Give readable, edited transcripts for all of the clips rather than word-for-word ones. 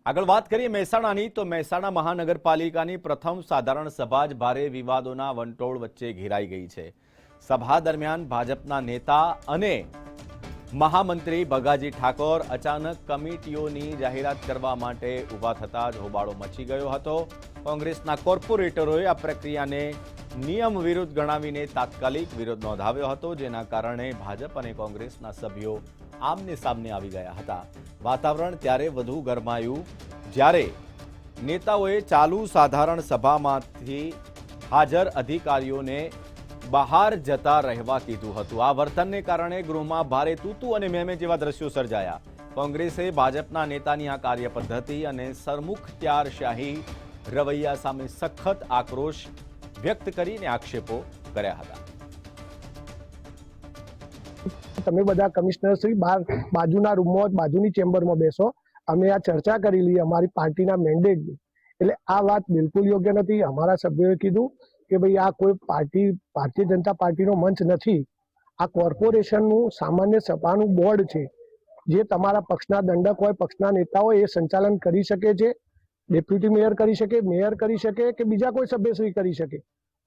આગળ વાત કરીએ મહેસાણાની તો મહેસાણા મહાનગરપાલિકાની પ્રથમ સાધારણ સભા જ ભારે વિવાદોના વંટોળ વચ્ચે ઘેરાઈ ગઈ છે। સભા દરમિયાન ભાજપના નેતા અને મહામંત્રી ભગાજી ઠાકોર અચાનક કમિટીઓની જાહેરાત કરવા માટે ઊભા થતા જ હોબાળો મચી ગયો હતો। કોંગ્રેસના કોર્પોરેટરોએ આ પ્રક્રિયાને નિયમ વિરુદ્ધ ગણાવીને તાત્કાલિક વિરોધ નોંધાવ્યો હતો, જેના કારણે ભાજપ અને કોંગ્રેસના સભ્યો આમને સામને આવી ગયા હતા। વાતાવરણ ત્યારે વધુ ગરમાયું જ્યારે નેતાઓએ ચાલુ સાધારણ સભામાંથી હાજર અધિકારીઓને બહાર જતા રહેવા કીધું હતું। આ વર્તનને કારણે ગૃહમાં ભારે તૂતુ અને મેમે જેવા દ્રશ્યો સર્જાયા। કોંગ્રેસે ભાજપના નેતાની આ કાર્યપદ્ધતિ અને સરમુખત્યારશાહી રવૈયા સામે સખત આક્રોશ વ્યક્ત કરીને આક્ષેપો કર્યા હતા। તમે બધા કમિશનર શ્રી બાજુના રૂમમાં બાજુની ચેમ્બરમાં બેસો, અમે આ ચર્ચા કરી લઈએ અમારી પાર્ટીના મેન્ડેટની। એટલે આ વાત બિલકુલ યોગ્ય નથી। અમારા સભ્યોએ કીધું કે ભાઈ આ કોઈ પાર્ટી ભારતીય જનતા પાર્ટીનો મંચ નથી, આ કોર્પોરેશનનું સામાન્ય સભાનું બોર્ડ છે, જે તમારા પક્ષના દંડક હોય, પક્ષના નેતા હોય એ સંચાલન કરી શકે છે। ડેપ્યુટી મેયર કરી શકે, મેયર કરી શકે કે બીજા કોઈ સભ્યશ્રી કરી શકે,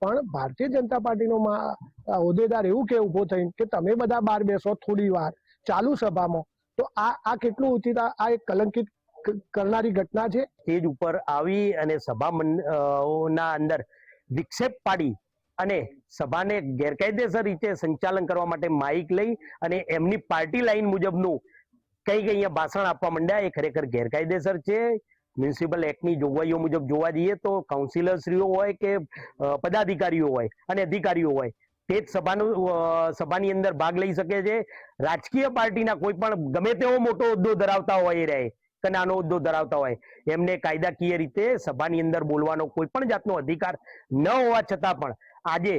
પણ ભારતીય જનતા પાર્ટીનો હોદ્દેદાર એવું કે ઉભો થઈને કે તમે બધા બહાર બેસો થોડી વાર ચાલુ સભામાં, તો આ કેટલું ઉચિત, આ એક કલંકિત કરનારી ઘટના છે। સ્ટેજ ઉપર આવી અને સભા અંદર વિક્ષેપ પાડી અને સભાને ગેરકાયદેસર રીતે સંચાલન કરવા માટે માઇક લઈ અને એમની પાર્ટી લાઈન મુજબનું કંઈક અહીંયા ભાષણ આપવા માંડ્યા, એ ખરેખર ગેરકાયદેસર છે। મ્યુનિસિપલ એક્ટની જોગવાઈઓ મુજબ જોવા જઈએ તો કાઉન્સિલરશ્રીઓ હોય કે પદાધિકારીઓ હોય અને અધિકારીઓ હોય તે જ સભાની અંદર ભાગ લઈ શકે છે। રાજકીય પાર્ટીના કોઈ પણ ગમે તેવો મોટો હોદ્દો ધરાવતા હોય એ રહે કે નાનો હોદ્દો ધરાવતા હોય, એમને કાયદાકીય રીતે સભાની અંદર બોલવાનો કોઈ પણ જાતનો અધિકાર ન હોવા છતાં પણ આજે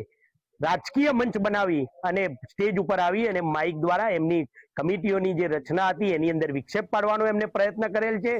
રાજકીય મંચ બનાવી અને સ્ટેજ ઉપર આવી અને માઇક દ્વારા એમની કમિટીઓની જે રચના હતી એની અંદર વિક્ષેપ પાડવાનો એમને પ્રયત્ન કરેલ છે।